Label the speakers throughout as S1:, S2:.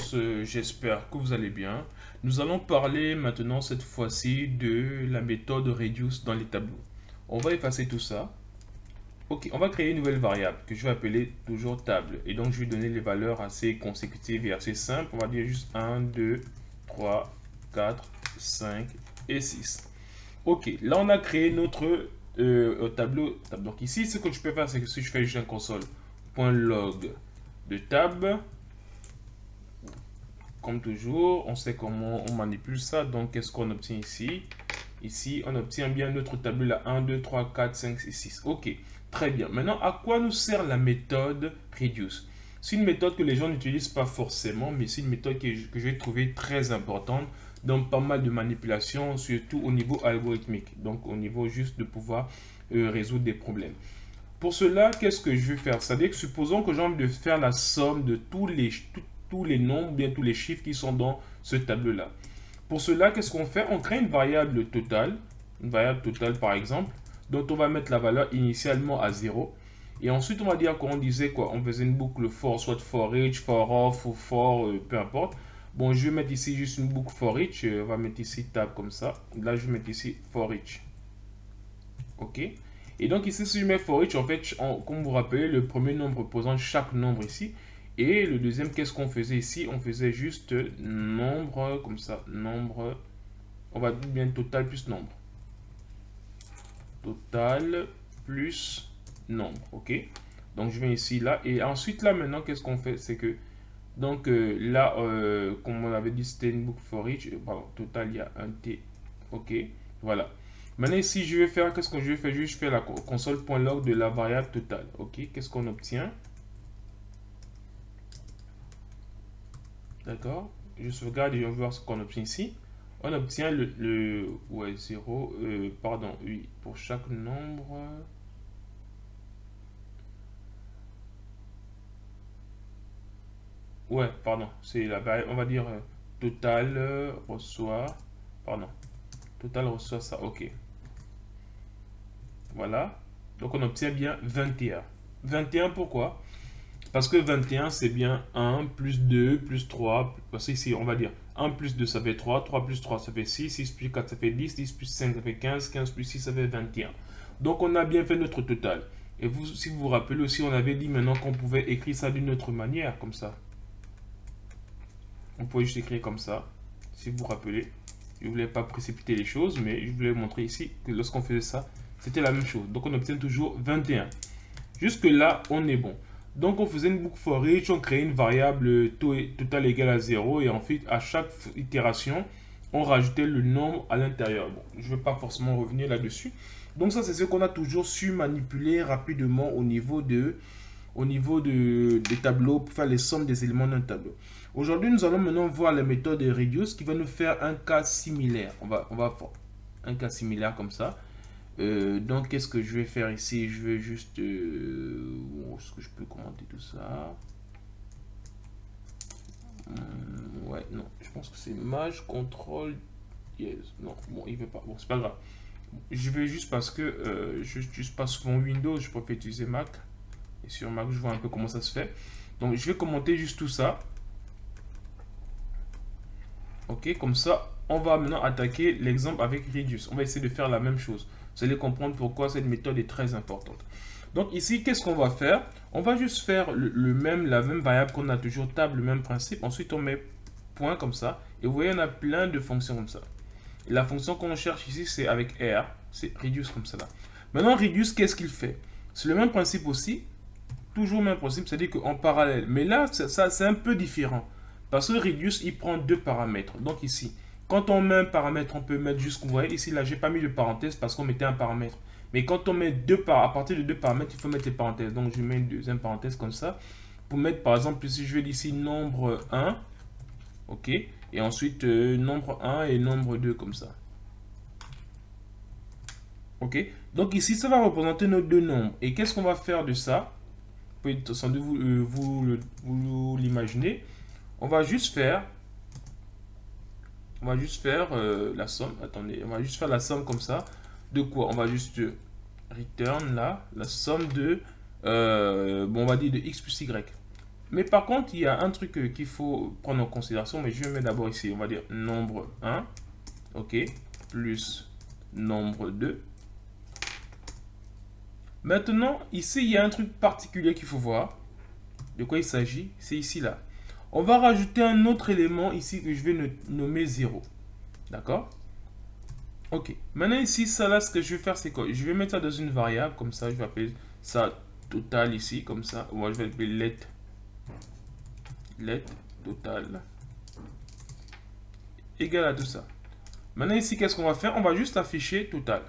S1: tous, j'espère que vous allez bien. Nous allons parler maintenant cette fois-ci de la méthode reduce dans les tableaux. On va effacer tout ça. Ok, on va créer une nouvelle variable que je vais appeler toujours table. Et donc je vais donner les valeurs assez consécutives et assez simples. On va dire juste 1, 2, 3, 4, 5 et 6. Ok, là on a créé notre tableau. Donc ici, ce que je peux faire, c'est que si je fais juste un console.log de tab, comme toujours, on sait comment on manipule ça. Donc, qu'est-ce qu'on obtient ici? Ici, on obtient bien notre tableau là. 1, 2, 3, 4, 5, 6, 6. Ok, très bien. Maintenant, à quoi nous sert la méthode reduce? C'est une méthode que les gens n'utilisent pas forcément, mais c'est une méthode que j'ai trouvée très importante dans pas mal de manipulations, surtout au niveau algorithmique. Donc, au niveau juste de pouvoir résoudre des problèmes. Pour cela, qu'est-ce que je vais faire? C'est-à-dire que supposons que j'ai envie de faire la somme de tous les nombres, bien tous les chiffres qui sont dans ce tableau-là. Pour cela, qu'est-ce qu'on fait? On crée une variable totale par exemple, dont on va mettre la valeur initialement à 0. Et ensuite, on va dire qu'on disait quoi? On faisait une boucle for, soit for each, for off ou for, peu importe. Bon, je vais mettre ici juste une boucle for each. On va mettre ici tab comme ça. Là, je vais mettre ici for each. Ok. Et donc ici, si je mets for each, en fait, comme vous vous rappelez, le premier nombre représente chaque nombre ici. Et le deuxième, qu'est-ce qu'on faisait ici? On faisait juste nombre, comme ça, nombre, on va dire bien total plus nombre. Total plus nombre, ok? Donc je viens ici, là, et ensuite là, maintenant, qu'est-ce qu'on fait? C'est que, donc là, comme on avait dit, c'était une boucle for each, pardon, total, il y a un T, ok? Voilà. Maintenant ici, je vais faire, qu'est-ce que je vais faire? Je vais faire la console.log de la variable totale, ok? Qu'est-ce qu'on obtient? D'accord. Je sauvegarde et on va voir ce qu'on obtient ici. On obtient ouais, 0, pardon, oui, pour chaque nombre. Ouais, pardon, c'est la variable, on va dire total reçoit, pardon, total reçoit ça, ok. Voilà. Donc on obtient bien 21. 21 pourquoi? Parce que 21, c'est bien 1 plus 2 plus 3. Parce qu'ici, on va dire 1 plus 2, ça fait 3. 3 plus 3, ça fait 6. 6 plus 4, ça fait 10. 10 plus 5, ça fait 15. 15 plus 6, ça fait 21. Donc, on a bien fait notre total. Et vous, si vous vous rappelez aussi, on avait dit maintenant qu'on pouvait écrire ça d'une autre manière, comme ça. On pouvait juste écrire comme ça, si vous vous rappelez. Je ne voulais pas précipiter les choses, mais je voulais montrer ici que lorsqu'on faisait ça, c'était la même chose. Donc, on obtient toujours 21. Jusque là, on est bon. Donc, on faisait une boucle for each, on créait une variable total égale à 0 et ensuite, à chaque itération, on rajoutait le nombre à l'intérieur. Bon, je ne vais pas forcément revenir là-dessus. Donc, ça, c'est ce qu'on a toujours su manipuler rapidement au niveau des tableaux pour faire les sommes des éléments d'un tableau. Aujourd'hui, nous allons maintenant voir la méthode de reduce qui va nous faire un cas similaire. On va faire un cas similaire comme ça. Donc, qu'est-ce que je vais faire ici? Je vais juste... est-ce que je peux commenter tout ça? Ouais, non. Je pense que c'est Maj, Control, Yes. Non, bon, il veut pas. Bon, c'est pas grave. Je vais juste parce que je n'utilise pas souvent Windows, je préfère utiliser Mac. Et sur Mac, je vois un peu comment ça se fait. Donc, je vais commenter juste tout ça. Ok, comme ça, on va maintenant attaquer l'exemple avec Reduce. On va essayer de faire la même chose. Vous allez comprendre pourquoi cette méthode est très importante. Donc ici, qu'est-ce qu'on va faire? On va juste faire la même variable qu'on a toujours, table, le même principe. Ensuite, on met point comme ça. Et vous voyez, on a plein de fonctions comme ça. Et la fonction qu'on cherche ici, c'est avec R. C'est Reduce comme ça là. Maintenant, Reduce, qu'est-ce qu'il fait? C'est le même principe aussi. Toujours le même principe, c'est-à-dire qu'en parallèle. Mais là, ça c'est un peu différent. Parce que Reduce, il prend deux paramètres. Donc ici, quand on met un paramètre, on peut mettre juste, vous voyez, ici, là, j'ai pas mis de parenthèse parce qu'on mettait un paramètre. Mais quand on met à partir de deux paramètres, il faut mettre les parenthèses. Donc, je mets une deuxième parenthèse comme ça. Pour mettre, par exemple, si je vais ici nombre 1, ok, et ensuite nombre 1 et nombre 2 comme ça. Ok, donc ici, ça va représenter nos deux nombres. Et qu'est-ce qu'on va faire de ça? Vous pouvez sans doute vous l'imaginez. On va juste faire la somme. Attendez, on va juste faire la somme comme ça. De quoi? On va juste return là, la somme de, bon, on va dire de x plus y. Mais par contre, il y a un truc qu'il faut prendre en considération. Mais je vais mettre d'abord ici, on va dire nombre 1. OK. Plus nombre 2. Maintenant, ici, il y a un truc particulier qu'il faut voir. De quoi il s'agit? C'est ici, là. On va rajouter un autre élément ici que je vais nommer 0. D'accord? Ok. Maintenant, ici, ça là, ce que je vais faire, c'est quoi? Je vais mettre ça dans une variable. Comme ça, je vais appeler ça total ici. Comme ça. Moi, je vais appeler let total égal à tout ça. Maintenant, ici, qu'est-ce qu'on va faire? On va juste afficher total.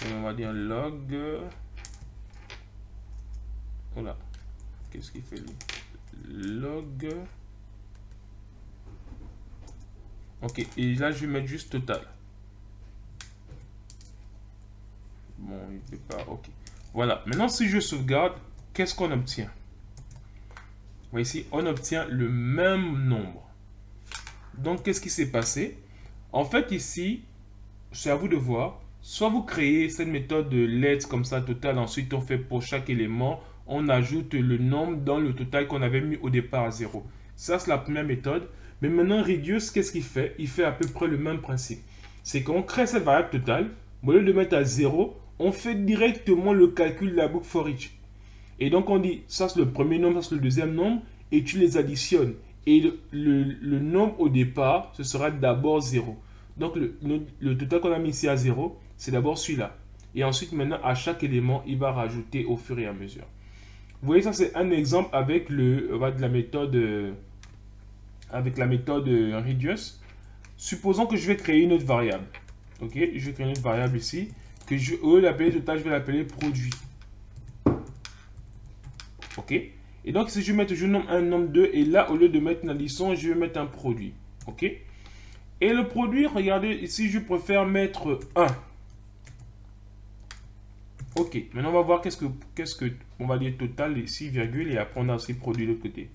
S1: Et on va dire log. Voilà. Qu'est-ce qu'il fait lui? Log. Ok, et là je vais mettre juste total. Bon, il ne fait pas. Ok. Voilà. Maintenant, si je sauvegarde, qu'est-ce qu'on obtient? Vous voyez ici, on obtient le même nombre. Donc, qu'est-ce qui s'est passé? En fait, ici, c'est à vous de voir. Soit vous créez cette méthode de let comme ça, total. Ensuite, on fait pour chaque élément, on ajoute le nombre dans le total qu'on avait mis au départ à 0. Ça, c'est la première méthode. Mais maintenant, reduce, qu'est-ce qu'il fait? Il fait à peu près le même principe. C'est qu'on crée cette variable totale. Au lieu de mettre à 0, on fait directement le calcul de la boucle for each. Et donc, on dit, ça c'est le premier nombre, ça c'est le deuxième nombre. Et tu les additionnes. Et le nombre au départ, ce sera d'abord 0. Donc, le total qu'on a mis ici à 0, c'est d'abord celui-là. Et ensuite, maintenant, à chaque élément, il va rajouter au fur et à mesure. Vous voyez, ça c'est un exemple avec la méthode reduce. Supposons que je vais créer une autre variable. Ok, je vais créer une autre variable ici. Que au lieu de l'appeler total, je vais l'appeler produit. Ok. Et donc, si je vais mettre je nomme 1, nomme 2, et là, au lieu de mettre une addition, je vais mettre un produit. Ok. Et le produit, regardez, ici, je préfère mettre 1. Ok. Maintenant, on va voir qu'est-ce que on va dire total ici, virgule, et après, on a aussi produit de l'autre côté.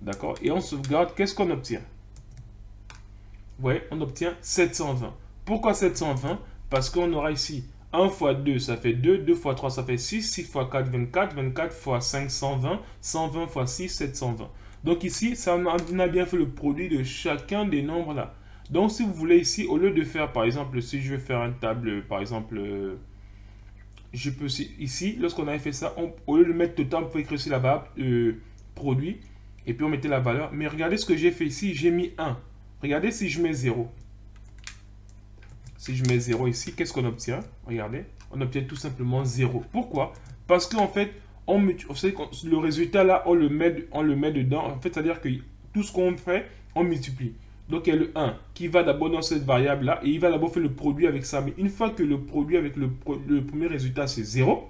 S1: D'accord. Et on sauvegarde, qu'est-ce qu'on obtient? Vous voyez, on obtient 720. Pourquoi 720? Parce qu'on aura ici 1 fois 2, ça fait 2. 2 fois 3, ça fait 6. 6 fois 4, 24. 24 fois 5, 120. 120 fois 6, 720. Donc ici, on a bien fait le produit de chacun des nombres là. Donc si vous voulez ici, au lieu de faire par exemple, si je veux faire une table, par exemple, je peux ici, lorsqu'on avait fait ça, au lieu de mettre total, on peut écrire ici la variable produit. Et puis on mettait la valeur. Mais regardez ce que j'ai fait ici, j'ai mis 1. Regardez si je mets 0. Si je mets 0 ici, qu'est-ce qu'on obtient? Regardez, on obtient tout simplement 0. Pourquoi? Parce qu'en fait, le résultat là, on le met dedans. En fait, c'est-à-dire que tout ce qu'on fait, on multiplie. Donc, il y a le 1 qui va d'abord dans cette variable-là et il va d'abord faire le produit avec ça. Mais une fois que le produit avec le premier résultat, c'est 0,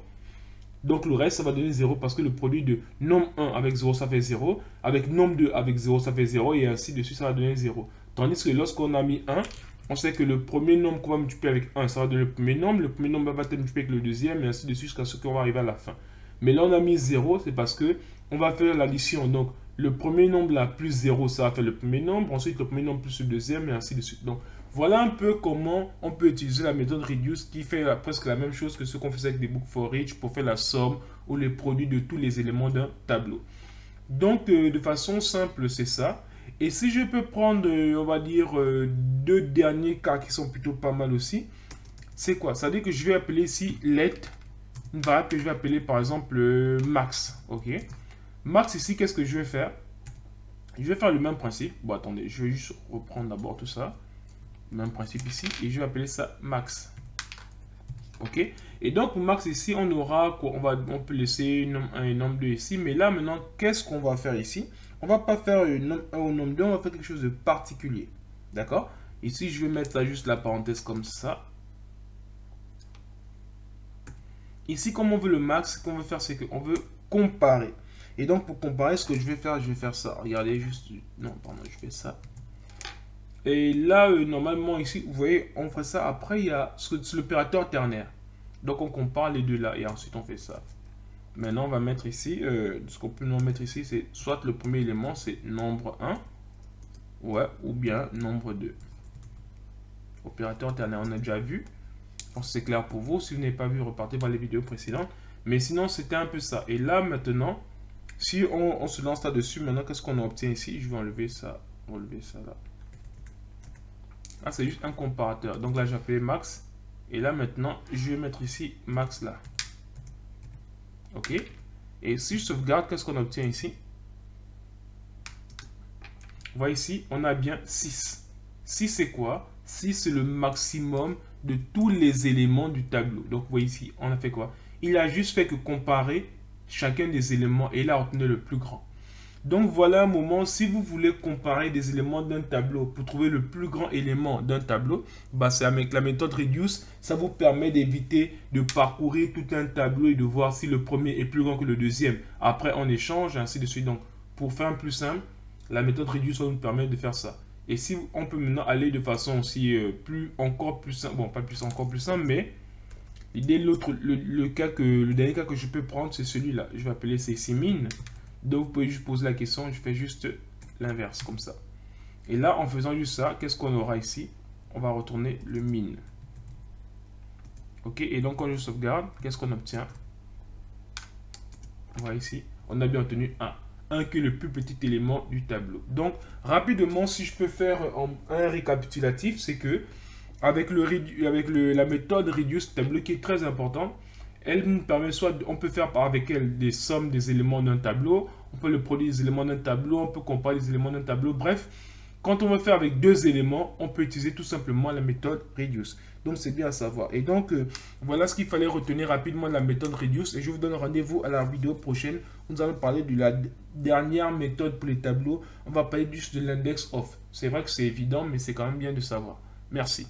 S1: donc le reste, ça va donner 0 parce que le produit de nombre 1 avec 0, ça fait 0. Avec nombre 2 avec 0, ça fait 0. Et ainsi de suite, ça va donner 0. Tandis que lorsqu'on a mis 1, on sait que le premier nombre qu'on va multiplier avec 1, ça va donner le premier nombre. Le premier nombre va être multiplié avec le deuxième, et ainsi de suite jusqu'à ce qu'on va arriver à la fin. Mais là, on a mis 0, c'est parce que on va faire l'addition. Donc, le premier nombre là, plus 0, ça va faire le premier nombre. Ensuite, le premier nombre plus le deuxième, et ainsi de suite. Donc, voilà un peu comment on peut utiliser la méthode reduce qui fait presque la même chose que ce qu'on faisait avec des books for each pour faire la somme ou les produits de tous les éléments d'un tableau. Donc, de façon simple, c'est ça. Et si je peux prendre, on va dire, deux derniers cas qui sont plutôt pas mal aussi, c'est quoi? Ça veut dire que je vais appeler ici let, une variable que je vais appeler par exemple max. Ok. Max ici, qu'est-ce que je vais faire? Je vais faire le même principe. Bon, attendez, je vais juste reprendre d'abord tout ça. Même principe ici. Et je vais appeler ça max. Ok. Et donc, pour max ici, on aura quoi? On peut laisser nombre 1 et nombre 2 ici. Mais là, maintenant, qu'est-ce qu'on va faire ici? On va pas faire nombre 1 ou nombre 2, on va faire quelque chose de particulier. D'accord? Ici, je vais mettre juste la parenthèse comme ça. Ici, comme on veut le max, ce qu'on veut faire, c'est qu'on veut comparer. Et donc, pour comparer, ce que je vais faire ça. Regardez, juste... Non, pardon, je fais ça. Et là, normalement, ici, vous voyez, on fait ça. Après, il y a l'opérateur ternaire. Donc, on compare les deux là. Et ensuite, on fait ça. Maintenant, on va mettre ici, ce qu'on peut nous mettre ici, c'est soit le premier élément, c'est nombre 1, ouais, ou bien nombre 2. Opérateur ternaire, on a déjà vu. Je pense que c'est clair pour vous. Si vous n'avez pas vu, repartez voir les vidéos précédentes. Mais sinon, c'était un peu ça. Et là, maintenant, si on se lance là-dessus, maintenant, qu'est-ce qu'on obtient ici? Je vais enlever ça là. Ah, c'est juste un comparateur. Donc là, j'ai appelé max. Et là, maintenant, je vais mettre ici max là. OK. Et si je sauvegarde, qu'est-ce qu'on obtient ici? Vous voyez ici, on a bien 6. 6, c'est quoi? 6, c'est le maximum de tous les éléments du tableau. Donc, vous voyez ici, on a fait quoi? Il a juste fait que comparer chacun des éléments et il a retenu le plus grand. Donc, voilà un moment, si vous voulez comparer des éléments d'un tableau pour trouver le plus grand élément d'un tableau, bah, c'est avec la méthode Reduce. Ça vous permet d'éviter de parcourir tout un tableau et de voir si le premier est plus grand que le deuxième. Après, on échange, ainsi de suite. Donc, pour faire un plus simple, la méthode Reduce va nous permettre de faire ça. Et si on peut maintenant aller de façon aussi encore plus simple, bon, pas plus encore plus simple, mais l'idée, le dernier cas que je peux prendre, c'est celui-là. Je vais appeler ça ici min. Donc, vous pouvez juste poser la question, je fais juste l'inverse, comme ça. Et là, en faisant juste ça, qu'est-ce qu'on aura ici? On va retourner le min. OK, et donc, quand je sauvegarde, qu'est-ce qu'on obtient? On voit ici, on a bien obtenu 1. 1 qui est le plus petit élément du tableau. Donc, rapidement, si je peux faire un récapitulatif, c'est que avec la méthode Reduce Tableau qui est très importante, elle nous permet soit, on peut faire avec elle des sommes des éléments d'un tableau, on peut le produire des éléments d'un tableau, on peut comparer les éléments d'un tableau, bref. Quand on veut faire avec deux éléments, on peut utiliser tout simplement la méthode Reduce. Donc, c'est bien à savoir. Et donc, voilà ce qu'il fallait retenir rapidement de la méthode Reduce. Et je vous donne rendez-vous à la vidéo prochaine. Nous allons parler de la dernière méthode pour les tableaux. On va parler juste de l'index of. C'est vrai que c'est évident, mais c'est quand même bien de savoir. Merci.